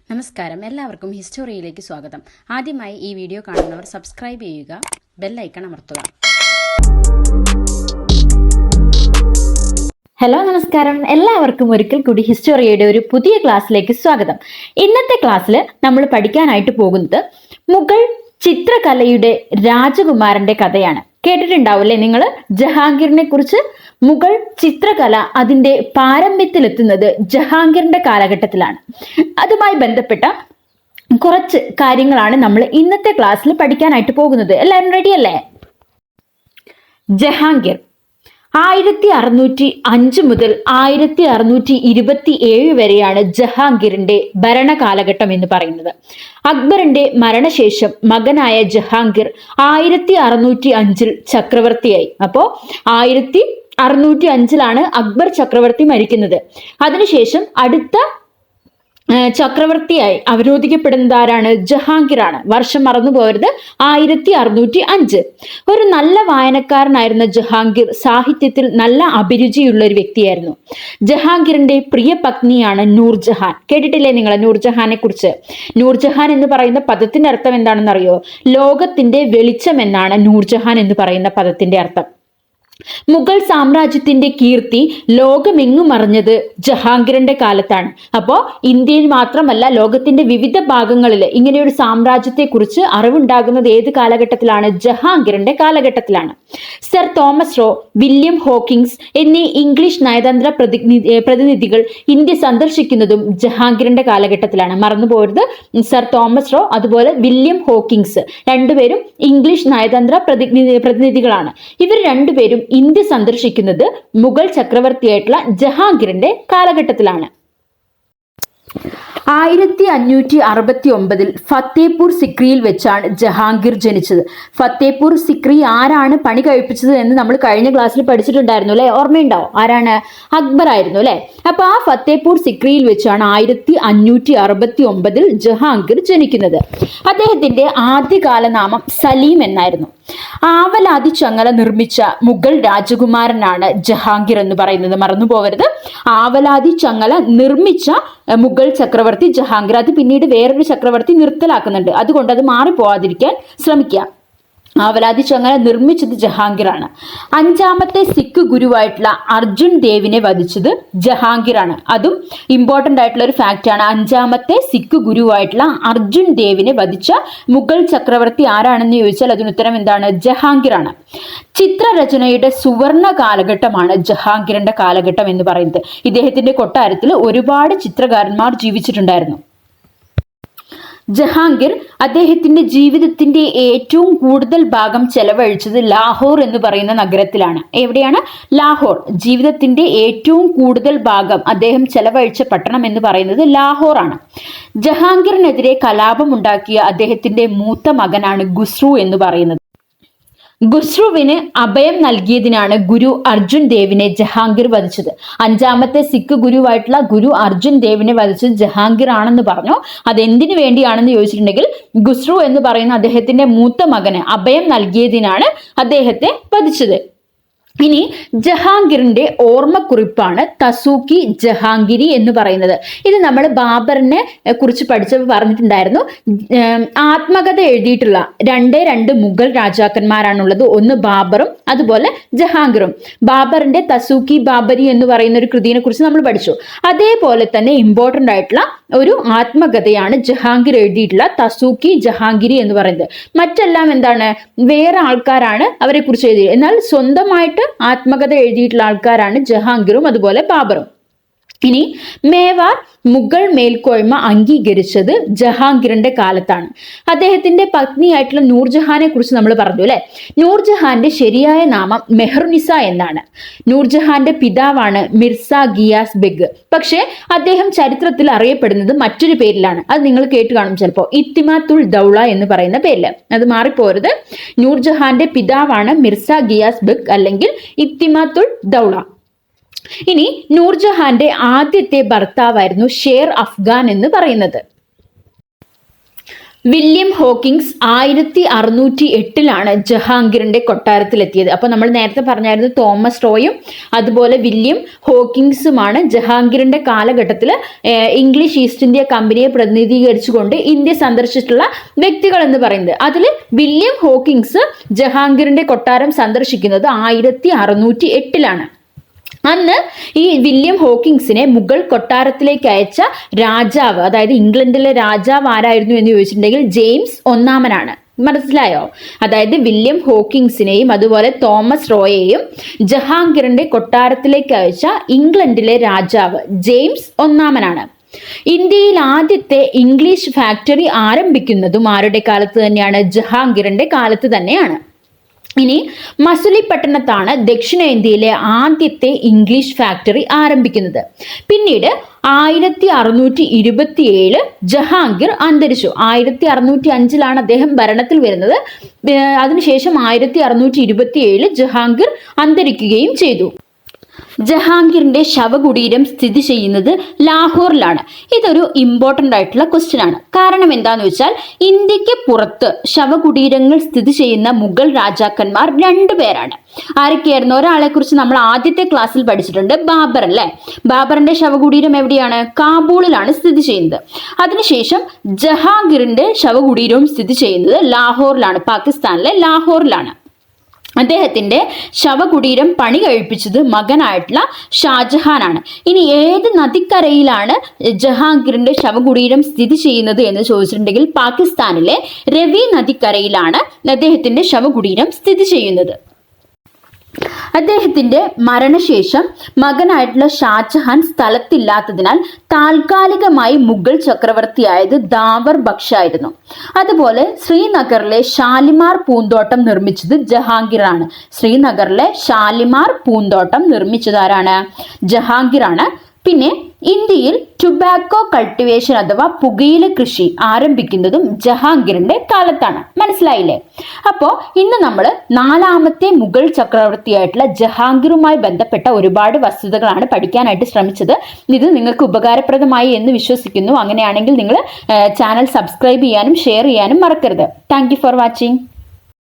നമസ്കാരം, എല്ലാവർക്കും ഹിസ്റ്റോറിയിലേക്ക് സ്വാഗതം. ആദ്യമായി ഈ വീഡിയോ കാണുന്നവർ സബ്സ്ക്രൈബ് ചെയ്യുക, ബെൽ ഐക്കൺ അമർത്തുക. ഹലോ, നമസ്കാരം. എല്ലാവർക്കും ഒരിക്കൽ കൂടി ഹിസ്റ്റോറിയുടെ ഒരു പുതിയ ക്ലാസ്സിലേക്ക് സ്വാഗതം. ഇന്നത്തെ ക്ലാസ്സിൽ നമ്മൾ പഠിക്കാനായിട്ട് പോകുന്നത് മുഗൾ ചിത്രകലയുടെ രാജകുമാരന്റെ കഥയാണ്. കേട്ടിട്ടുണ്ടാവില്ലേ നിങ്ങൾ ജഹാംഗീറിനെ കുറിച്ച്? മുഗൾ ചിത്രകല അതിന്റെ പാരമ്യത്തിലെത്തുന്നത് ജഹാംഗീറിന്റെ കാലഘട്ടത്തിലാണ്. അതുമായി ബന്ധപ്പെട്ട കുറച്ച് കാര്യങ്ങളാണ് നമ്മൾ ഇന്നത്തെ ക്ലാസ്സിൽ പഠിക്കാനായിട്ട് പോകുന്നത്. എല്ലാവരും റെഡിയല്ലേ? ജഹാംഗീർ 1605 മുതൽ 1627 വരെയാണ് ജഹാംഗീറിന്റെ ഭരണകാലഘട്ടം എന്ന് പറയുന്നത്. അക്ബറിന്റെ മരണശേഷം മകനായ ജഹാംഗീർ 1605 ചക്രവർത്തിയായി. അപ്പോ 1605 അക്ബർ ചക്രവർത്തി മരിക്കുന്നത്. അതിനുശേഷം അടുത്ത ചക്രവർത്തിയായി അവരോധിക്കപ്പെടുന്നത് ആരാണ്? ജഹാംഗീറാണ്. വർഷം മറന്നു പോകരുത്, 1605. ഒരു നല്ല വായനക്കാരനായിരുന്ന ജഹാംഗീർ സാഹിത്യത്തിൽ നല്ല അഭിരുചിയുള്ള ഒരു വ്യക്തിയായിരുന്നു. ജഹാംഗീറിന്റെ പ്രിയ പത്നിയാണ് നൂർജഹാൻ. കേട്ടിട്ടില്ലേ നിങ്ങൾ നൂർജഹാനെ കുറിച്ച്? നൂർജഹാൻ എന്ന് പറയുന്ന പദത്തിന്റെ അർത്ഥം എന്താണെന്ന് അറിയോ? ലോകത്തിന്റെ വെളിച്ചം എന്നാണ് നൂർജഹാൻ എന്ന് പറയുന്ന പദത്തിന്റെ അർത്ഥം. മുഗൾ സാമ്രാജ്യത്തിന്റെ കീർത്തി ലോകമെങ്ങും അറിഞ്ഞത് ജഹാംഗീറിന്റെ കാലത്താണ്. അപ്പോ ഇന്ത്യയിൽ മാത്രമല്ല, ലോകത്തിന്റെ വിവിധ ഭാഗങ്ങളിൽ ഇങ്ങനെയൊരു സാമ്രാജ്യത്തെ കുറിച്ച് അറിവുണ്ടാകുന്നത് ഏത് കാലഘട്ടത്തിലാണ്? ജഹാംഗീറിന്റെ കാലഘട്ടത്തിലാണ്. Sir Thomas raw, William Hawkins എന്നീ ഇംഗ്ലീഷ് നയതന്ത്ര പ്രതിനിധികൾ ഇന്ത്യ സന്ദർശിക്കുന്നതും ജഹാംഗീറിന്റെ കാലഘട്ടത്തിലാണ്. മറന്നുപോകരുത്, സർ തോമസ് റോ അതുപോലെ വില്യം ഹോക്കിങ്സ് രണ്ടുപേരും ഇംഗ്ലീഷ് നയതന്ത്ര പ്രതിനിധികളാണ്. ഇവർ രണ്ടുപേരും ഇന്ത്യ സന്ദർശിക്കുന്നത് മുഗൾ ചക്രവർത്തിയായിട്ടുള്ള ജഹാംഗീറിന്റെ കാലഘട്ടത്തിലാണ്. 1569 ഫത്തേപൂർ സിക്രിയിൽ വെച്ചാണ് ജഹാംഗീർ ജനിച്ചത്. ഫത്തേപൂർ സിക്രി ആരാണ് പണി കഴിപ്പിച്ചത് എന്ന് നമ്മൾ കഴിഞ്ഞ ക്ലാസ്സിൽ പഠിച്ചിട്ടുണ്ടായിരുന്നു അല്ലെ? ഓർമ്മയുണ്ടാവും. ആരാണ്? അക്ബർ ആയിരുന്നു അല്ലെ? അപ്പൊ ആ ഫത്തേപൂർ സിക്രിയിൽ വെച്ചാണ് 1569 ജഹാംഗീർ ജനിക്കുന്നത്. അദ്ദേഹത്തിന്റെ ആദ്യകാല നാമം സലീം എന്നായിരുന്നു. ആവലാതി ചങ്ങല നിർമ്മിച്ച മുഗൾ രാജകുമാരനാണ് ജഹാംഗീർ എന്ന് പറയുന്നത്. മറന്നു പോകരുത്, ആവലാതി ചങ്ങല നിർമ്മിച്ച മുഗൾ ചക്രവർത്തി ജഹാംഗീർ. അത് പിന്നീട് വേറൊരു ചക്രവർത്തി നിർത്തലാക്കുന്നുണ്ട്, അതുകൊണ്ട് അത് മാറിപ്പോവാതിരിക്കാൻ ശ്രമിക്കുക. ആവലാതി ചങ്ങല നിർമ്മിച്ചത് ജഹാംഗീറാണ്. 5ാമത്തെ സിഖ് ഗുരുവായിട്ടുള്ള അർജുൻ ദേവിനെ വധിച്ചത് ജഹാംഗീറാണ്. അതും ഇമ്പോർട്ടന്റ് ആയിട്ടുള്ള ഒരു ഫാക്റ്റ് ആണ്. 5ാമത്തെ സിഖ് ഗുരുവായിട്ടുള്ള അർജുൻ ദേവിനെ വധിച്ച മുഗൾ ചക്രവർത്തി ആരാണെന്ന് ചോദിച്ചാൽ അതിന് ഉത്തരം എന്താണ്? ജഹാംഗീറാണ്. ചിത്രരചനയുടെ സുവർണ കാലഘട്ടമാണ് ജഹാംഗീറിന്റെ കാലഘട്ടം എന്ന് പറയുന്നത്. ഇദ്ദേഹത്തിന്റെ കൊട്ടാരത്തിൽ ഒരുപാട് ചിത്രകാരന്മാർ ജീവിച്ചിട്ടുണ്ടായിരുന്നു. ജഹാംഗീർ അദ്ദേഹത്തിന്റെ ജീവിതത്തിന്റെ ഏറ്റവും കൂടുതൽ ഭാഗം ചെലവഴിച്ചത് ലാഹോർ എന്ന് പറയുന്ന നഗരത്തിലാണ്. എവിടെയാണ്? ലാഹോർ. ജീവിതത്തിന്റെ ഏറ്റവും കൂടുതൽ ഭാഗം അദ്ദേഹം ചെലവഴിച്ച പട്ടണം എന്ന് പറയുന്നത് ലാഹോർ ആണ്. ജഹാംഗീറിനെതിരെ കലാപം ഉണ്ടാക്കിയ അദ്ദേഹത്തിന്റെ മൂത്ത മകനാണ് ഖുസ്രു എന്ന് പറയുന്നത്. ഖുസ്രുവിന് അഭയം നൽകിയതിനാണ് ഗുരു അർജുൻ ദേവിനെ ജഹാംഗീർ വധിച്ചത്. 5ാമത്തെ സിഖ് ഗുരുവായിട്ടുള്ള ഗുരു അർജുൻ ദേവിനെ വധിച്ചത് ജഹാംഗീർ ആണെന്ന് പറഞ്ഞു. അതെന്തിനു വേണ്ടിയാണെന്ന് ചോദിച്ചിട്ടുണ്ടെങ്കിൽ ഖുസ്രു എന്ന് പറയുന്ന അദ്ദേഹത്തിന്റെ മൂത്ത മകന് അഭയം നൽകിയതിനാണ് അദ്ദേഹത്തെ വധിച്ചത്. ഇനി ജഹാംഗീറിന്റെ ഓർമ്മക്കുറിപ്പാണ് തസൂക്കി ജഹാംഗീരി എന്ന് പറയുന്നത്. ഇത് നമ്മൾ ബാബറിനെ കുറിച്ച് പഠിച്ചപ്പോൾ പറഞ്ഞിട്ടുണ്ടായിരുന്നു. ആത്മകഥ എഴുതിയിട്ടുള്ള രണ്ട് മുഗൾ രാജാക്കന്മാരാണുള്ളത്. ഒന്ന് ബാബറും അതുപോലെ ജഹാംഗീറും. ബാബറിന്റെ തസൂക്കി ബാബരി എന്ന് പറയുന്ന ഒരു കൃതിയെ കുറിച്ച് നമ്മൾ പഠിച്ചു. അതേപോലെ തന്നെ ഇമ്പോർട്ടന്റ് ആയിട്ടുള്ള ഒരു ആത്മകഥയാണ് ജഹാംഗീർ എഴുതിയിട്ടുള്ള തസൂക്കി ജഹാംഗീരി എന്ന് പറയുന്നത്. മറ്റെല്ലാം എന്താണ്? വേറെ ആൾക്കാരാണ് അവരെ കുറിച്ച് എഴുതിയത്. എന്നാൽ സ്വന്തമായിട്ട് ആത്മകഥ എഴുതിയിട്ടുള്ള ആൾക്കാരാണ് ജഹാംഗീറും അതുപോലെ ബാബറും. ഇനി മേവാർ മുഗൾ മേൽക്കോയ്മ അംഗീകരിച്ചത് ജഹാംഗീറിന്റെ കാലത്താണ്. അദ്ദേഹത്തിന്റെ പത്നിയായിട്ടുള്ള നൂർജഹാനെ കുറിച്ച് നമ്മൾ പറഞ്ഞു അല്ലെ? നൂർജഹാന്റെ ശരിയായ നാമം മെഹറുനിസ എന്നാണ്. നൂർജഹാന്റെ പിതാവാണ് മിർസ ഗിയാസ് ബെഗ്. പക്ഷെ അദ്ദേഹം ചരിത്രത്തിൽ അറിയപ്പെടുന്നത് മറ്റൊരു പേരിലാണ്. അത് നിങ്ങൾ കേട്ട് കാണും ചിലപ്പോ, ഇത്തിമാത്തുൽ ദൗള എന്ന് പറയുന്ന പേരില്. അത് മാറിപ്പോരുത്. നൂർജഹാന്റെ പിതാവാണ് മിർസ ഗിയാസ് ബെഗ് അല്ലെങ്കിൽ ഇത്തിമാത്തുൽ ദൗള. ഇനി നൂർജഹാന്റെ ആദ്യത്തെ ഭർത്താവായിരുന്നു ഷേർ അഫ്ഗാൻ എന്ന് പറയുന്നത്. William Hawkins 1608 ജഹാംഗീറിന്റെ കൊട്ടാരത്തിലെത്തിയത്. അപ്പോൾ നമ്മൾ നേരത്തെ പറഞ്ഞായിരുന്നു തോമസ് റോയും അതുപോലെ വില്യം ഹോക്കിങ്സുമാണ് ജഹാംഗീറിന്റെ കാലഘട്ടത്തിൽ ഇംഗ്ലീഷ് ഈസ്റ്റ് ഇന്ത്യ കമ്പനിയെ പ്രതിനിധീകരിച്ചുകൊണ്ട് ഇന്ത്യ സന്ദർശിച്ചിട്ടുള്ള വ്യക്തികൾ എന്ന് പറയുന്നത്. അതിൽ വില്യം ഹോക്കിങ്സ് ജഹാംഗീറിന്റെ കൊട്ടാരം സന്ദർശിക്കുന്നത് 1608. അന്ന് ഈ വില്യം ഹോക്കിങ്സിനെ മുഗൾ കൊട്ടാരത്തിലേക്ക് അയച്ച രാജാവ്, അതായത് ഇംഗ്ലണ്ടിലെ രാജാവ് ആരായിരുന്നു എന്ന് ചോദിച്ചിട്ടുണ്ടെങ്കിൽ ജെയിംസ് ഒന്നാമനാണ്. മനസ്സിലായോ? അതായത് വില്യം ഹോക്കിങ്സിനെയും അതുപോലെ തോമസ് റോയെയും ജഹാംഗീറിന്റെ കൊട്ടാരത്തിലേക്ക് അയച്ച ഇംഗ്ലണ്ടിലെ രാജാവ് ജെയിംസ് ഒന്നാമനാണ്. ഇന്ത്യയിൽ ആദ്യത്തെ ഇംഗ്ലീഷ് ഫാക്ടറി ആരംഭിക്കുന്നതും ആരുടെ കാലത്ത് തന്നെയാണ്? ജഹാംഗീറിന്റെ കാലത്ത് തന്നെയാണ്. ഇനി മസുലിപട്ടണത്താണ് ദക്ഷിണേന്ത്യയിലെ ആദ്യത്തെ ഇംഗ്ലീഷ് ഫാക്ടറി ആരംഭിക്കുന്നത്. പിന്നീട് 1627 ജഹാംഗീർ അന്തരിച്ചു. 1605 അദ്ദേഹം ഭരണത്തിൽ വരുന്നത്. അതിനുശേഷം 1627 ജഹാംഗീർ അന്തരിക്കുകയും ചെയ്തു. ജഹാംഗീറിന്റെ ശവകുടീരം സ്ഥിതി ചെയ്യുന്നത് ലാഹോറിലാണ്. ഇതൊരു ഇമ്പോർട്ടൻ്റ് ആയിട്ടുള്ള ക്വസ്റ്റ്യൻ ആണ്. കാരണം എന്താന്ന് വെച്ചാൽ ഇന്ത്യക്ക് പുറത്ത് ശവകുടീരങ്ങൾ സ്ഥിതി ചെയ്യുന്ന മുഗൾ രാജാക്കന്മാർ 2 പേരാണ്. ആരൊക്കെയായിരുന്നു? ഒരാളെ കുറിച്ച് നമ്മൾ ആദ്യത്തെ ക്ലാസ്സിൽ പഠിച്ചിട്ടുണ്ട്, ബാബർ അല്ലേ. ബാബറിന്റെ ശവകുടീരം എവിടെയാണ്? കാബൂളിലാണ് സ്ഥിതി ചെയ്യുന്നത്. അതിനുശേഷം ജഹാംഗീറിന്റെ ശവകുടീരവും സ്ഥിതി ചെയ്യുന്നത് ലാഹോറിലാണ്, പാകിസ്ഥാനിലെ ലാഹോറിലാണ്. അദ്ദേഹത്തിന്റെ ശവകുടീരം പണി കഴിപ്പിച്ചത് മകനായിട്ടുള്ള ഷാജഹാനാണ്. ഇനി ഏത് നദിക്കരയിലാണ് ജഹാംഗീറിന്റെ ശവകുടീരം സ്ഥിതി ചെയ്യുന്നത് എന്ന് ചോദിച്ചിട്ടുണ്ടെങ്കിൽ പാകിസ്ഥാനിലെ രവി നദിക്കരയിലാണ് അദ്ദേഹത്തിന്റെ ശവകുടീരം സ്ഥിതി ചെയ്യുന്നത്. അദ്ദേഹത്തിന്റെ മരണശേഷം മകനായിട്ടുള്ള ഷാജഹാൻ സ്ഥലത്തില്ലാത്തതിനാൽ താൽക്കാലികമായി മുഗൾ ചക്രവർത്തിയായത് ദാവർ ബക്ഷ് ആയിരുന്നു. അതുപോലെ ശ്രീനഗറിലെ ഷാലിമാർ പൂന്തോട്ടം നിർമ്മിച്ചത് ജഹാംഗീറാണ്. ശ്രീനഗറിലെ ഷാലിമാർ പൂന്തോട്ടം നിർമ്മിച്ചത് ആരാണ്? ജഹാംഗീറാണ്. പിന്നെ ഇന്ത്യയിൽ ടുബാക്കോ കൾട്ടിവേഷൻ അഥവാ പുകയില കൃഷി ആരംഭിക്കുന്നതും ജഹാംഗീറിന്റെ കാലത്താണ്. മനസ്സിലായില്ലേ? അപ്പോൾ ഇന്ന് നമ്മൾ 4ാമത്തെ മുഗൾ ചക്രവർത്തിയായിട്ടുള്ള ജഹാംഗീറുമായി ബന്ധപ്പെട്ട ഒരുപാട് വസ്തുതകളാണ് പഠിക്കാനായിട്ട് ശ്രമിച്ചത്. ഇത് നിങ്ങൾക്ക് ഉപകാരപ്രദമായി എന്ന് വിശ്വസിക്കുന്നു. അങ്ങനെയാണെങ്കിൽ നിങ്ങൾ ചാനൽ സബ്സ്ക്രൈബ് ചെയ്യാനും ഷെയർ ചെയ്യാനും മറക്കരുത്. Thank you for watching.